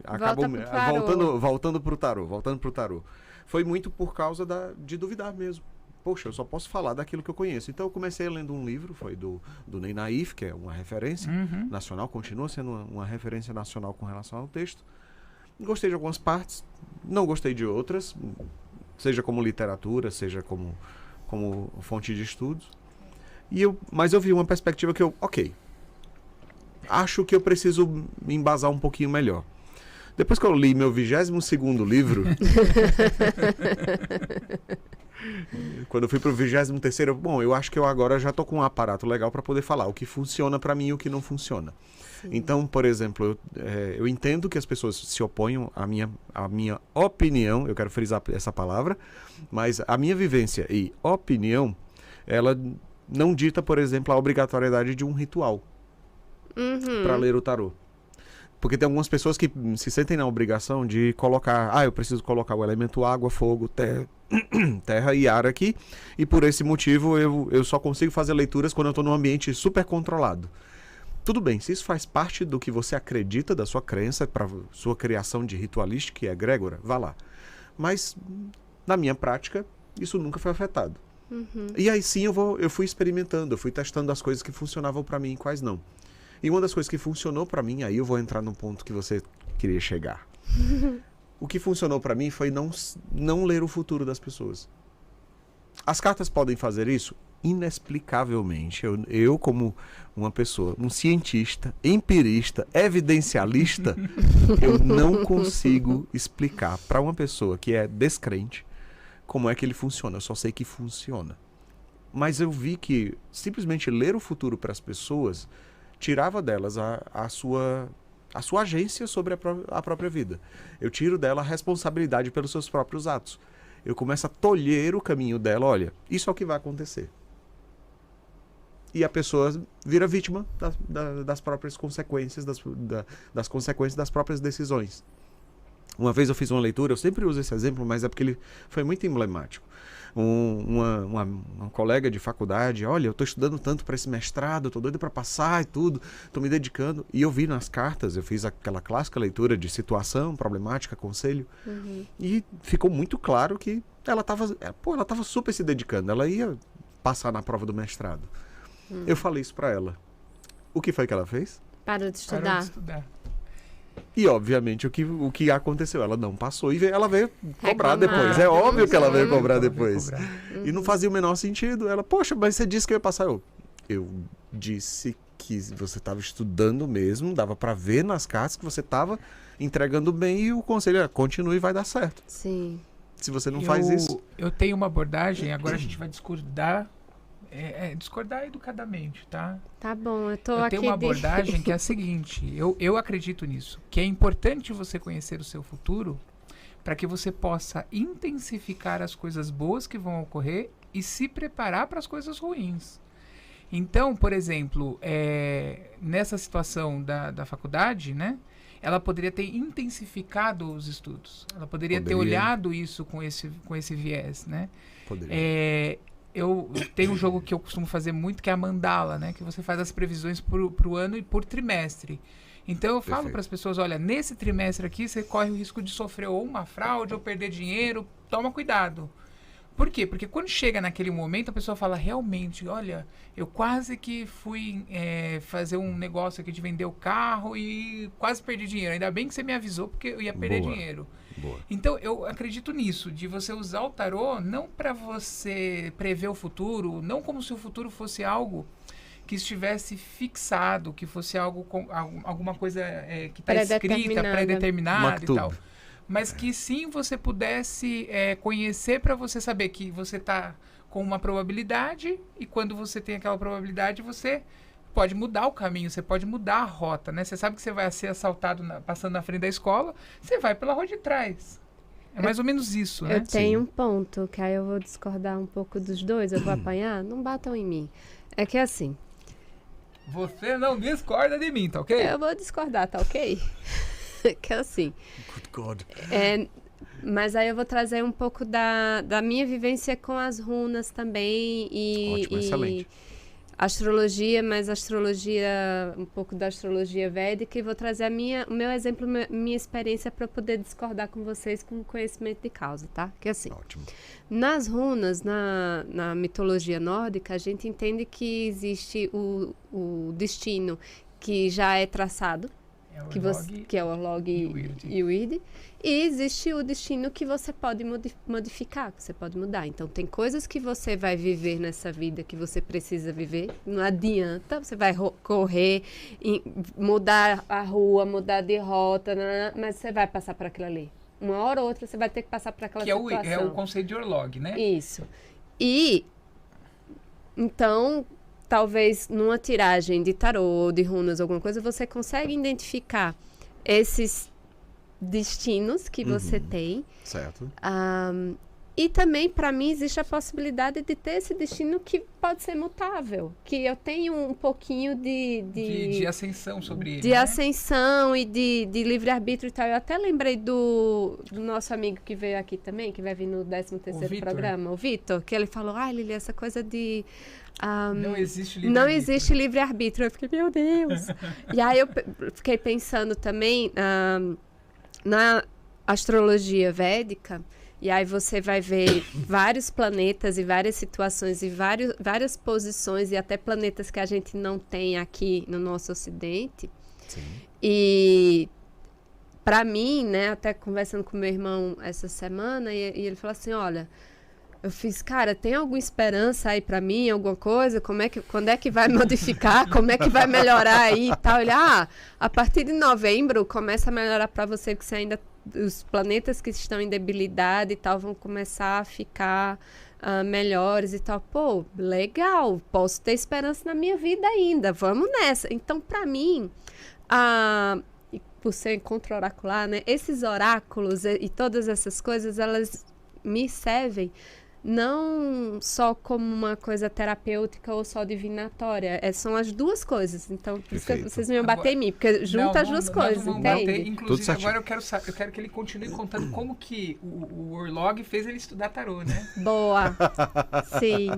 acabou voltando pro tarô. Foi muito por causa de duvidar mesmo. Poxa, eu só posso falar daquilo que eu conheço. Então eu comecei lendo um livro, foi do Ney Naif, que é uma referência nacional, continua sendo uma referência nacional com relação ao texto. Gostei de algumas partes, não gostei de outras, seja como literatura, seja como fonte de estudos. Mas eu vi uma perspectiva que acho que eu preciso me embasar um pouquinho melhor. Depois que eu li meu 22º livro, quando eu fui pro 23º, eu acho que eu agora já tô com um aparato legal para poder falar o que funciona para mim e o que não funciona. Sim. Então, por exemplo, eu entendo que as pessoas se oponham à minha opinião, eu quero frisar essa palavra, mas a minha vivência e opinião, ela não dita, por exemplo, a obrigatoriedade de um ritual para ler o tarô. Porque tem algumas pessoas que se sentem na obrigação de colocar... eu preciso colocar o elemento água, fogo, terra e ar aqui. E por esse motivo eu só consigo fazer leituras quando eu estou num ambiente super controlado. Tudo bem, se isso faz parte do que você acredita, da sua crença, para sua criação de ritualística e egrégora, vá lá. Mas, na minha prática, isso nunca foi afetado. E aí sim eu fui experimentando, eu fui testando as coisas que funcionavam para mim e quais não. E uma das coisas que funcionou para mim, aí eu vou entrar no ponto que você queria chegar. O que funcionou para mim foi não ler o futuro das pessoas. As cartas podem fazer isso? Inexplicavelmente. Eu como uma pessoa, um cientista, empirista, evidencialista, eu não consigo explicar para uma pessoa que é descrente como é que ele funciona. Eu só sei que funciona. Mas eu vi que simplesmente ler o futuro para as pessoas tirava delas a sua agência sobre a própria vida. Eu tiro dela a responsabilidade pelos seus próprios atos. Eu começo a tolher o caminho dela. Olha, isso é o que vai acontecer. E a pessoa vira vítima das próprias consequências, das consequências das próprias decisões. Uma vez eu fiz uma leitura, eu sempre uso esse exemplo, mas é porque ele foi muito emblemático. Uma colega de faculdade, olha, eu estou estudando tanto para esse mestrado, estou doido para passar e tudo, estou me dedicando. E eu vi nas cartas, eu fiz aquela clássica leitura de situação, problemática, conselho, e ficou muito claro que ela estava super se dedicando, ela ia passar na prova do mestrado. Eu falei isso para ela. O que foi que ela fez? Parou de estudar. E, obviamente, o que aconteceu? Ela não passou e ela veio cobrar depois. É óbvio que ela veio cobrar depois. E não fazia o menor sentido. Ela, poxa, mas você disse que eu ia passar. Eu disse que você estava estudando mesmo, dava para ver nas cartas que você estava entregando bem e o conselho é, continue e vai dar certo. Sim. Se você não faz isso... Eu tenho uma abordagem, agora a gente vai discordar educadamente, tá? Tá bom, eu tenho uma abordagem que é a seguinte, eu acredito nisso, que é importante você conhecer o seu futuro para que você possa intensificar as coisas boas que vão ocorrer e se preparar para as coisas ruins. Então, por exemplo, nessa situação da faculdade, né? Ela poderia ter intensificado os estudos. Ela poderia ter olhado isso com esse viés, né? Poderia. Eu tenho um jogo que eu costumo fazer muito, que é a mandala, né? Que você faz as previsões pro ano e por trimestre. Então eu falo para as pessoas, olha, nesse trimestre aqui você corre o risco de sofrer ou uma fraude ou perder dinheiro, toma cuidado. Por quê? Porque quando chega naquele momento, a pessoa fala, realmente, olha, eu quase que fui fazer um negócio aqui de vender o carro e quase perdi dinheiro. Ainda bem que você me avisou, porque eu ia perder dinheiro. Boa. Então, eu acredito nisso, de você usar o tarô não para você prever o futuro, não como se o futuro fosse algo que estivesse fixado, que fosse algo com alguma coisa que está escrita, pré-determinada e tal. Mas que sim você pudesse conhecer para você saber que você está com uma probabilidade e quando você tem aquela probabilidade você pode mudar o caminho, você pode mudar a rota, né? Você sabe que você vai ser assaltado passando na frente da escola, você vai pela rua de trás. É mais ou menos isso, né? Eu tenho um ponto, que aí eu vou discordar um pouco dos dois, eu vou apanhar, não batam em mim. É que assim... Você não discorda de mim, tá ok? Eu vou discordar, tá ok? Que é assim... Good God. Mas aí eu vou trazer um pouco da minha vivência com as runas também. Ótimo, excelente. astrologia, mas astrologia, um pouco da astrologia védica, e vou trazer o meu exemplo, minha experiência para poder discordar com vocês com conhecimento de causa, tá? Que assim, Ótimo. nas runas, na mitologia nórdica, a gente entende que existe o destino que já é traçado, que é o Orlog e o Id, e existe o destino que você pode modificar, que você pode mudar. Então, tem coisas que você vai viver nessa vida que você precisa viver, não adianta, você vai correr, mudar a rua, mudar de rota, mas você vai passar por aquilo ali. Uma hora ou outra você vai ter que passar por aquela situação. Que é o conceito de Orlog, né? Isso. E, então, talvez numa tiragem de tarô, de runas, alguma coisa, você consegue identificar esses destinos que você tem. Certo. E também, para mim, existe a possibilidade de ter esse destino que pode ser mutável. Que eu tenho um pouquinho de ascensão sobre ele. De ascensão e de livre-arbítrio e tal. Eu até lembrei do nosso amigo que veio aqui também, que vai vir no 13º programa, o Vitor, que ele falou, Lili, essa coisa de... não existe livre-arbítrio. Não existe livre-arbítrio. Eu fiquei, meu Deus! E aí eu fiquei pensando também na astrologia védica. E aí você vai ver vários planetas e várias situações e várias posições e até planetas que a gente não tem aqui no nosso ocidente. Sim. E para mim, né, até conversando com meu irmão essa semana, e ele falou assim, olha, eu fiz, cara, tem alguma esperança aí para mim, alguma coisa? Quando é que vai modificar? Como é que vai melhorar aí e tal? Ele, a partir de novembro começa a melhorar para você, porque você ainda... Os planetas que estão em debilidade e tal vão começar a ficar melhores e tal. Pô, legal, posso ter esperança na minha vida ainda, vamos nessa. Então, para mim, por ser encontro oracular, né, esses oráculos e todas essas coisas, elas me servem não só como uma coisa terapêutica ou só divinatória. São as duas coisas. Então, por isso que vocês não iam bater em mim, porque junta as duas coisas, entende? Inclusive, agora eu quero que ele continue contando como que o Orlog fez ele estudar tarô, né? Boa. Sim.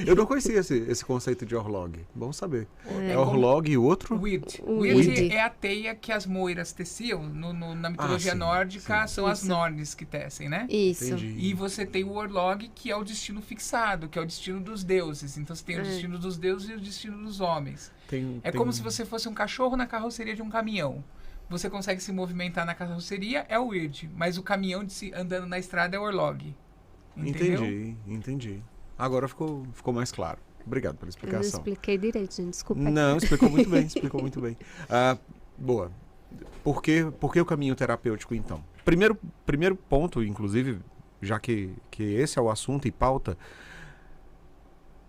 Eu não conhecia esse conceito de Orlog. Bom saber. É Orlog e o outro? Weird. Weird é a teia que as moiras teciam. Na mitologia nórdica, são as Nornes que tecem, né? Isso. Entendi. E você tem o Orlog, que é o destino fixado, que é o destino dos deuses. Então você tem o destino dos deuses e o destino dos homens. Como se você fosse um cachorro na carroceria de um caminhão. Você consegue se movimentar na carroceria, é o Weird, mas o caminhão andando na estrada é o Orlog. Entendeu? Entendi. Agora ficou mais claro. Obrigado pela explicação. Eu não expliquei direito, gente. Desculpa. Não, explicou muito bem. Boa. Por que o caminho terapêutico, então? Primeiro ponto, inclusive, já que esse é o assunto e pauta,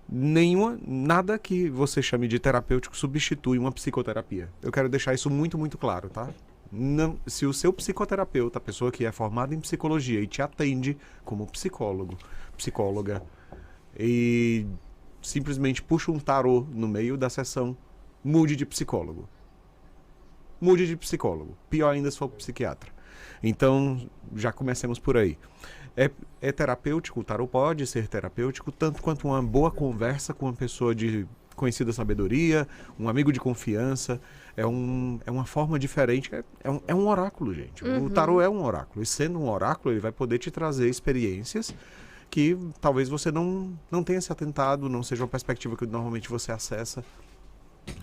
nada que você chame de terapêutico substitui uma psicoterapia. Eu quero deixar isso muito, muito claro, tá? Não, se o seu psicoterapeuta, a pessoa que é formada em psicologia e te atende como psicóloga, e simplesmente puxa um tarô no meio da sessão, mude de psicólogo. Pior ainda se for psiquiatra. Então, já comecemos por aí. É terapêutico, o tarô pode ser terapêutico, tanto quanto uma boa conversa com uma pessoa de conhecida sabedoria, um amigo de confiança. É uma forma diferente. É um oráculo, gente. O tarô é um oráculo. E sendo um oráculo, ele vai poder te trazer experiências que talvez você não tenha se atentado, não seja uma perspectiva que normalmente você acessa.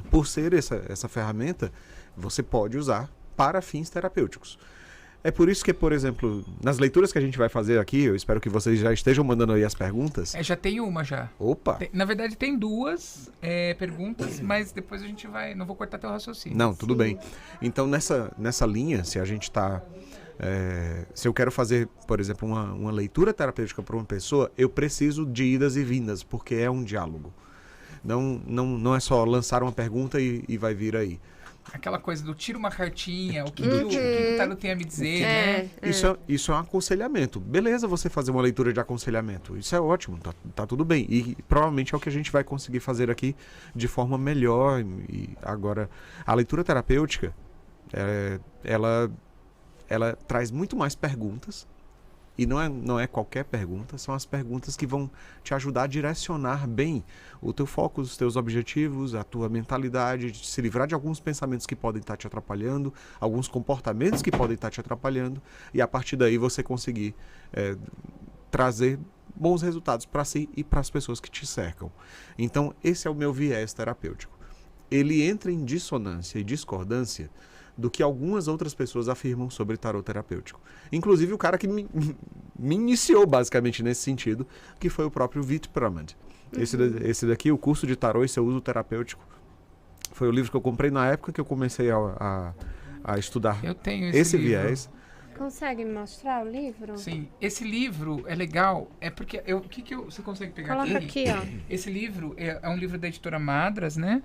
Por ser essa ferramenta, você pode usar para fins terapêuticos. É por isso que, por exemplo, nas leituras que a gente vai fazer aqui, eu espero que vocês já estejam mandando aí as perguntas. Já tem uma já. Opa! Na verdade tem duas perguntas, mas depois a gente vai... Não vou cortar teu raciocínio. Não, tudo bem. Então, nessa linha, se a gente está... se eu quero fazer, por exemplo, uma leitura terapêutica para uma pessoa, eu preciso de idas e vindas, porque é um diálogo. Não é só lançar uma pergunta e vai vir aí. Aquela coisa do tira uma cartinha, o que o tarô tem a me dizer, né? Isso é um aconselhamento. Beleza você fazer uma leitura de aconselhamento. Isso é ótimo, tá tudo bem. E provavelmente é o que a gente vai conseguir fazer aqui de forma melhor. E agora, a leitura terapêutica, ela traz muito mais perguntas E não é qualquer pergunta, são as perguntas que vão te ajudar a direcionar bem o teu foco, os teus objetivos, a tua mentalidade, de se livrar de alguns pensamentos que podem estar te atrapalhando, alguns comportamentos que podem estar te atrapalhando, e a partir daí você conseguir trazer bons resultados para si e para as pessoas que te cercam. Então, esse é o meu viés terapêutico. Ele entra em dissonância e discordância do que algumas outras pessoas afirmam sobre tarô terapêutico. Inclusive o cara que me iniciou basicamente nesse sentido, que foi o próprio Vit Pramad. Esse daqui, o curso de tarô e seu uso terapêutico, foi o livro que eu comprei na época que eu comecei a estudar. Eu tenho esse viés. Consegue me mostrar o livro? Sim, esse livro é legal, é porque você consegue pegar Coloca aqui, ó. Esse livro é um livro da editora Madras, né?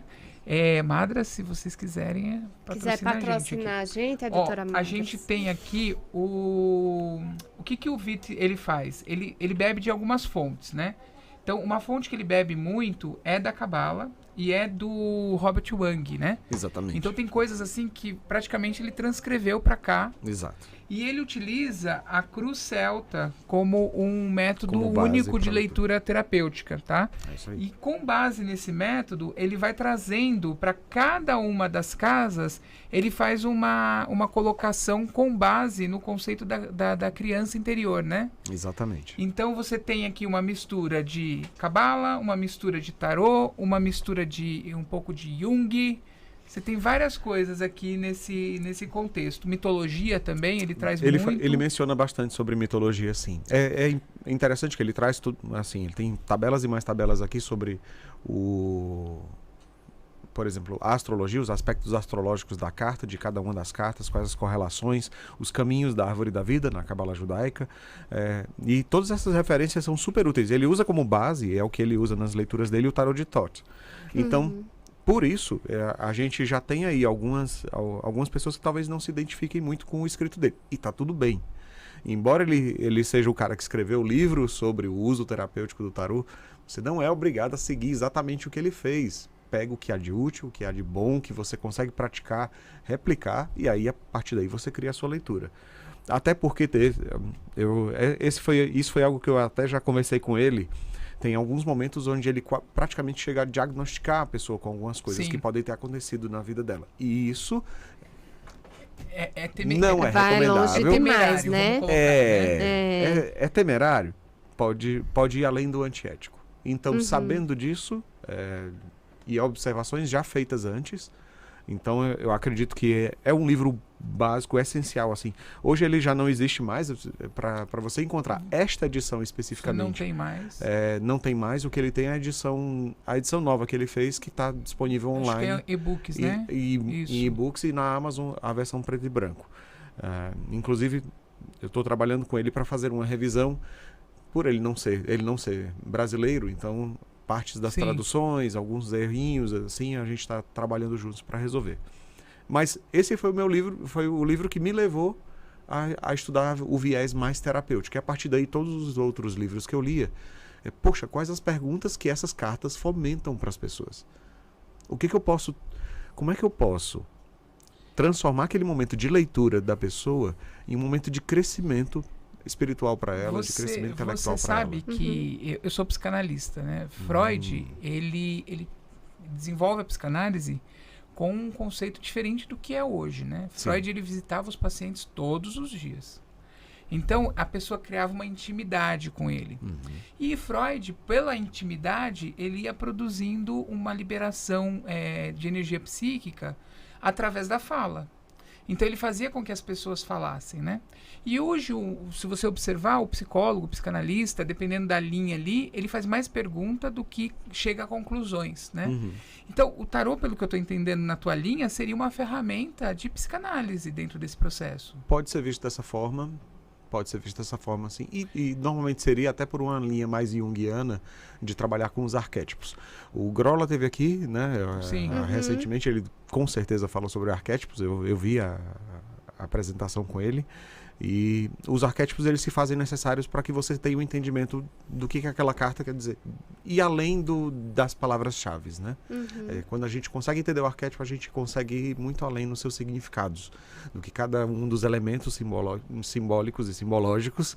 Madras, se vocês quiserem patrocinar a gente, editora Madras. A gente tem aqui o que o Vit ele faz? Ele bebe de algumas fontes, né? Então, uma fonte que ele bebe muito é da Cabala e é do Robert Wang, né? Exatamente. Então, tem coisas assim que praticamente ele transcreveu para cá. Exato. E ele utiliza a cruz celta como um método único de leitura terapêutica, tá? É isso aí. E com base nesse método, ele vai trazendo para cada uma das casas, ele faz uma colocação com base no conceito da criança interior, né? Exatamente. Então você tem aqui uma mistura de Cabala, uma mistura de tarô, uma mistura de um pouco de Jung. Você tem várias coisas aqui nesse contexto. Mitologia também, ele traz muito. Ele menciona bastante sobre mitologia, sim. É interessante que ele traz tudo, assim, ele tem tabelas e mais tabelas aqui sobre por exemplo, a astrologia, os aspectos astrológicos da carta, de cada uma das cartas, quais as correlações, os caminhos da árvore da vida na Cabala judaica. E todas essas referências são super úteis. Ele usa como base, é o que ele usa nas leituras dele, o tarot de Thoth. Então, por isso, a gente já tem aí algumas pessoas que talvez não se identifiquem muito com o escrito dele. E tá tudo bem. Embora ele seja o cara que escreveu o livro sobre o uso terapêutico do tarô, você não é obrigado a seguir exatamente o que ele fez. Pega o que há de útil, o que há de bom, que você consegue praticar, replicar, e aí a partir daí você cria a sua leitura. Até porque isso foi algo que eu até já conversei com ele. Tem alguns momentos onde ele praticamente chega a diagnosticar a pessoa com algumas coisas que podem ter acontecido na vida dela. E isso não é vai recomendável. longe demais, né? É temerário. Pode ir além do antiético. Então, sabendo disso, e observações já feitas antes, então eu acredito que é um livro básico, essencial, assim. Hoje ele já não existe mais, para você encontrar esta edição especificamente. Não tem mais. Não tem mais, o que ele tem é a edição nova que ele fez, que está disponível online. Acho que é e-books, né? Em e-books e na Amazon a versão preto e branco. Inclusive, eu estou trabalhando com ele para fazer uma revisão, por ele não ser brasileiro, então partes das traduções, alguns errinhos, assim, a gente está trabalhando juntos para resolver. Mas esse foi o livro que me levou a estudar o viés mais terapêutico. E a partir daí, todos os outros livros que eu lia, poxa, quais as perguntas que essas cartas fomentam para as pessoas? Como é que eu posso transformar aquele momento de leitura da pessoa em um momento de crescimento espiritual para ela, de crescimento intelectual para ela? Você sabe que eu sou psicanalista, né? Freud, ele desenvolve a psicanálise com um conceito diferente do que é hoje, né? Freud, ele visitava os pacientes todos os dias. Então, a pessoa criava uma intimidade com ele. E Freud, pela intimidade, ele ia produzindo uma liberação de energia psíquica através da fala. Então, ele fazia com que as pessoas falassem, né? E hoje, se você observar, o psicólogo, o psicanalista, dependendo da linha ali, ele faz mais pergunta do que chega a conclusões, né? Então, o tarô, pelo que eu estou entendendo na tua linha, seria uma ferramenta de psicanálise dentro desse processo. Pode ser visto dessa forma, sim. E normalmente seria até por uma linha mais junguiana de trabalhar com os arquétipos. O Grola teve aqui, né? Recentemente ele com certeza falou sobre arquétipos. Eu vi a apresentação com ele. E os arquétipos, eles se fazem necessários para que você tenha um entendimento do que aquela carta quer dizer. E além das palavras-chave, né? Quando a gente consegue entender o arquétipo, a gente consegue ir muito além nos seus significados, do que cada um dos elementos simbólicos e simbológicos